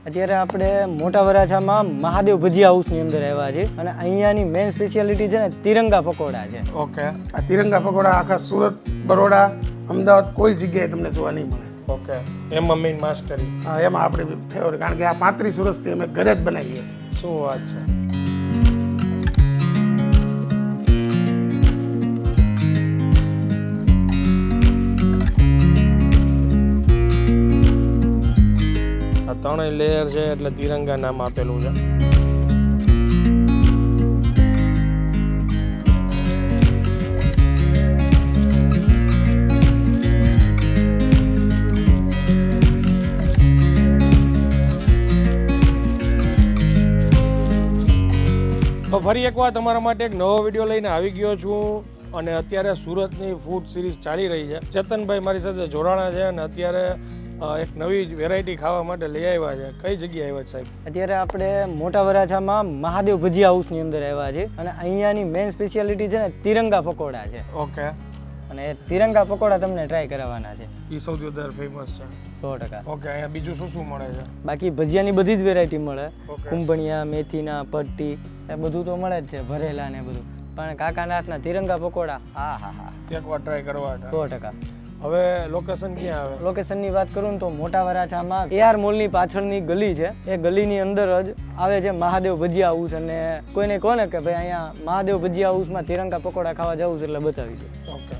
અત્યારે આપણે મોટા વરાછામાં મહાદેવ ભજીયા હાઉસની અંદર આવ્યા છે અને અહીંયાની મેઇન સ્પેશિયાલિટી છે ને તિરંગા પકોડા છે. ઓકે. આ તિરંગા પકોડા આખા સુરત, બરોડા, અમદાવાદ કોઈ જગ્યાએ તમને જોવા નહીં મળે. ઓકે. એમાં મેઇન માસ્ટરી. હા, એમાં આપણે ફેવરેટ, કારણ કે આ 35 વર્ષથી અમે ઘરે જ બનાવીએ છીએ. શું વાત છે. આ ત્રણેય લેયર છે એટલે તિરંગા નામ આપેલું છે. તો ફરી એકવાર તમારા માટે એક નવો વિડીયો લઈને આવી ગયો છું અને અત્યારે સુરતની ફૂડ સિરીઝ ચાલી રહી છે. ચેતનભાઈ મારી સાથે જોડાણા છે અને અત્યારે એક નવી વેરાયટી ખાવા માટે લઈ આવ્યા છે. કઈ જગ્યાએ આવ્યા છે સાહેબ? અત્યારે આપણે મોટા વરાછામાં મહાદેવ ભજીયા હાઉસની અંદર આવ્યા છે અને અહીંયાની મેઇન સ્પેશિયાલિટી છે ને તિરંગા પકોડા છે. ઓકે. અને એ તિરંગા પકોડા તમને ટ્રાય કરાવવાના છે. એ સૌથી વધારે ફેમસ છે. 100%. ઓકે. અહીંયા બીજું શું શું મળે છે? બાકી ભજીયાની બધી જ વેરાયટી મળે. Okay. કુંભણિયા, મેથીના, પટ્ટી એ બધું તો મળે જ છે, ભરેલા ને બધું. પણ કાકાના હાથના તિરંગા પકોડા હા હા હા એકવાર ટ્રાય કરવા. 100%. હવે લોકેશન ક્યાં આવે? લોકેશનની વાત કરું ને તો મોટા વરાછામાં AR મોલની પાછળની ગલી છે. એ ગલીની અંદર જ આવે છે મહાદેવ ભજીયા હાઉસ. અને કોઈને કહો ને કે ભાઈ અહીંયા મહાદેવ ભજીયા હાઉસમાં તિરંગા પકોડા ખાવા જવું છે એટલે બતાવી દે. ઓકે.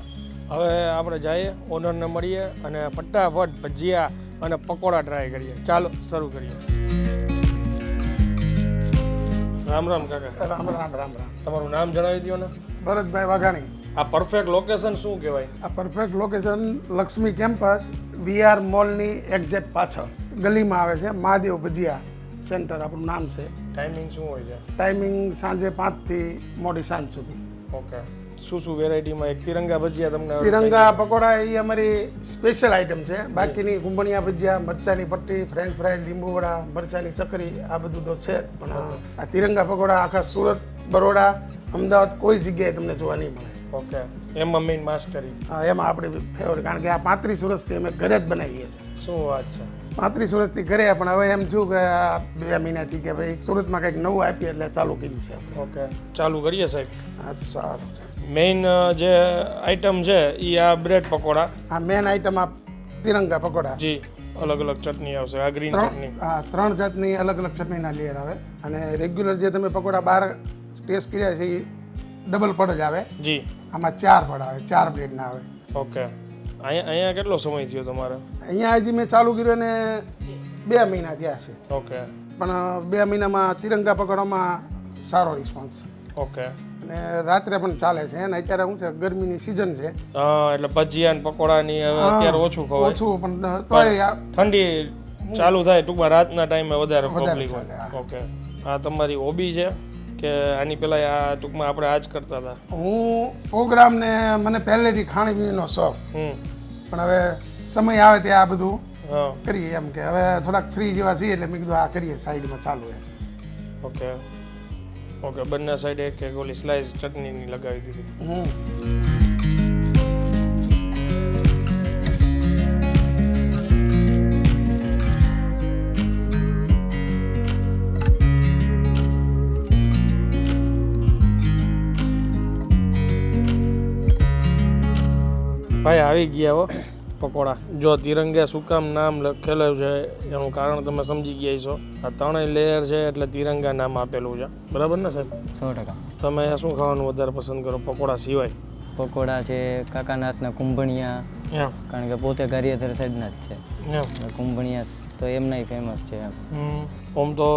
હવે આપણે જઈએ, ઓનરને મળીએ અને ફટાફટ ભજીયા અને પકોડા ટ્રાય કરીએ. ચાલો શરૂ કરીએ. રામ રામ કાકા. રામ રામ રામ રામ. તમારું નામ જણાવી દો ને. ભરતભાઈ વાઘાણી. આ પરફેક્ટ લોકેશન શું કહેવાય? આ perfect location Lakshmi campus VR મોલની એક્ઝેક્ટ પાછળ ગલીમાં આવે છે. મહાદેવ ભજીયા સેન્ટર આપણું નામ છે. ટાઈમિંગ શું હોય છે? ટાઈમિંગ સાંજે 5 થી મોડી સાંજ સુધી. ઓકે. શું શું વેરાયટીમાં? એક તિરંગા ભજીયા તમને તિરંગા પકોડા એ અમારી સ્પેશિયલ આઈટમ છે. બાકીની કુંભણિયા ભજીયા, મરચાની પટ્ટી, ફ્રેન્ચ ફ્રાય, લીંબુ વડા, મરચાની ચકરી આ બધું તો છે. પણ આ તિરંગા પકોડા આખા સુરત, બરોડા, અમદાવાદ કોઈ જગ્યાએ તમને જોવા નહીં મળે. ઓકે. એમાં મેઇન માસ્ટરી. હા, એમાં આપણી ફેવરેટ, કારણ કે આ 35 વર્ષથી અમે ઘરે જ બનાવીએ છીએ. શું વાત છે. 35 વર્ષથી ઘરે, પણ હવે એમ થયું કે આ 2 મહિનાથી કે ભાઈ સુરતમાં કંઈક નવું આપીએ એટલે ચાલુ કર્યું છે આપણે. ઓકે. ચાલુ કરીએ સાહેબ. હા, તો સારું છે. મેઇન જે આઈટમ છે એ આ બ્રેડ પકોડા. આ મેન આઈટમ આ તિરંગા પકોડા. જી. અલગ અલગ ચટણી આવશે. આ ગ્રીન ચટણી. હા, 3 જાતની અલગ અલગ ચટણીના લેયર આવે. અને રેગ્યુલર જે તમે પકોડા બહાર ટેસ્ટ કર્યા છે એ ડબલ પડ જ આવે. જી. આમાં 4 પડ આવે, 4 બ્રેડના આવે. ઓકે. અહીંયા કેટલો સમય થયો તમારે? અહીંયા હજી મેં ચાલુ કર્યું અને 2 મહિના થયા છે. ઓકે. પણ 2 મહિનામાં તિરંગા પકોડામાં સારો રિસ્પોન્સ છે. ઓકે. અને રાત્રે પણ ચાલે છે. અને અત્યારે શું છે, ગરમીની સિઝન છે. હા, એટલે ભજીયા ને પકોડાની હવે અત્યારે ઓછું ખવાય. ઓછું, પણ તોય ઠંડી ચાલુ થાય ટૂંકમાં રાતના ટાઈમે વધારે પબ્લિક ચાલે, હોય. હા. ઓકે. આ તમારી હોબી છે કે આની પહેલા આ ટૂંકમાં આપણે આ જ કરતા હતા? હું પ્રોગ્રામ ને મને પહેલેથી ખાણીપીણીનો શોખ. પણ હવે સમય આવે ત્યાં આ બધું હા. કરીએ એમ કે હવે થોડાક ફ્રી જેવા છીએ એટલે મેં કીધું આ કરીએ સાઈડમાં ચાલુ એમ. ઓકે. ઓકે. બંને સાઈડ એક એક ઓલી સ્લાઈસ ચટણીની લગાવી દીધી. ભાઈ આવી ગયા હો પકોડા. જો તિરંગા શું કામ નામ લખેલું છે એનું કારણ તમે સમજી ગયા છો. આ ત્રણેય લેયર છે એટલે તિરંગા નામ આપેલું છે. બરાબર ને સાહેબ? 100%. તમે શું ખાવાનું વધારે પસંદ કરો પકોડા સિવાય? પકોડા છે, કાકાના હાથના કુંભણિયા, એમ. કારણ કે પોતે ગારિયાધર સાઈડના જ છે. એમ. એટલે કુંભણિયા તો એમનાય ફેમસ છે એમ. આમ તો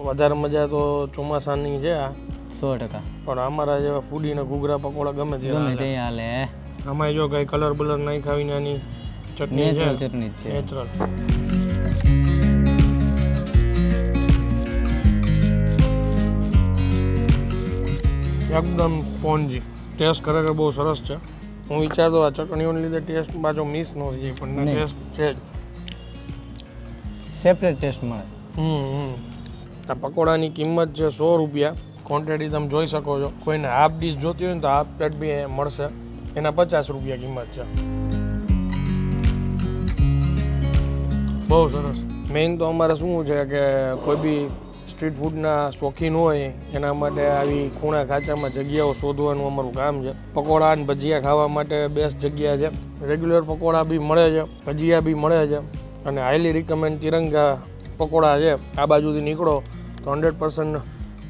વધારે મજા તો ચોમાસાની છે આ. 100%. પણ અમારા જેવા ફૂડીને ઘૂઘરા પકોડા ગમે ગમે તે તે હાલે. આમાં જો કઈ કલર બલર નહીં ખાવી નાની ચટણી છે. નેચરલ ચટણી જ છે. નેચરલ. એકદમ સ્પોન્જી. ટેસ્ટ ખરેખર બહુ સરસ છે. હું વિચારતો આ ચટણીઓને લીધે ટેસ્ટ પાછો મિસ ન થઈ જાય, પણ ટેસ્ટ છે જ. સેપરેટ ટેસ્ટ મળે. આ પકોડાની કિંમત છે 100 રૂપિયા. ક્વોન્ટિટી તમે જોઈ શકો છો. કોઈને હાફ ડીશ જોતી હોય ને તો હાફ પ્લેટ બી મળશે. એના 50 રૂપિયા કિંમત છે. બહુ સરસ. મેઇન તો અમારે શું છે કે કોઈ બી સ્ટ્રીટ ફૂડના શોખીન હોય એના માટે આવી ખૂણા ખાંચામાં જગ્યાઓ શોધવાનું અમારું કામ છે. પકોડા અને ભજીયા ખાવા માટે બેસ્ટ જગ્યા છે. રેગ્યુલર પકોડા બી મળે છે, ભજીયા બી મળે છે અને હાઈલી રિકમેન્ડ તિરંગા પકોડા છે. આ બાજુથી નીકળો તો 100%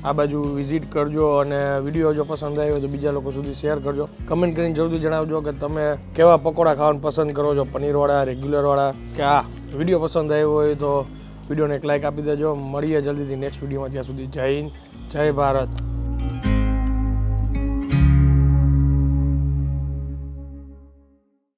આ બાજુ વિઝિટ કરજો અને વિડીયો જો પસંદ આવ્યો તો બીજા લોકો સુધી શેર કરજો. કમેન્ટ કરીને જરૂરથી જણાવજો કે તમે કેવા પકોડા ખાવાનું પસંદ કરો છો, પનીરવાળા, રેગ્યુલરવાળા કે આ વિડીયો પસંદ આવ્યો હોય તો વિડીયોને એક લાઇક આપી દેજો. મળીએ જલ્દીથી નેક્સ્ટ વિડીયોમાં. ત્યાં સુધી જય હિન્દ, જય ભારત.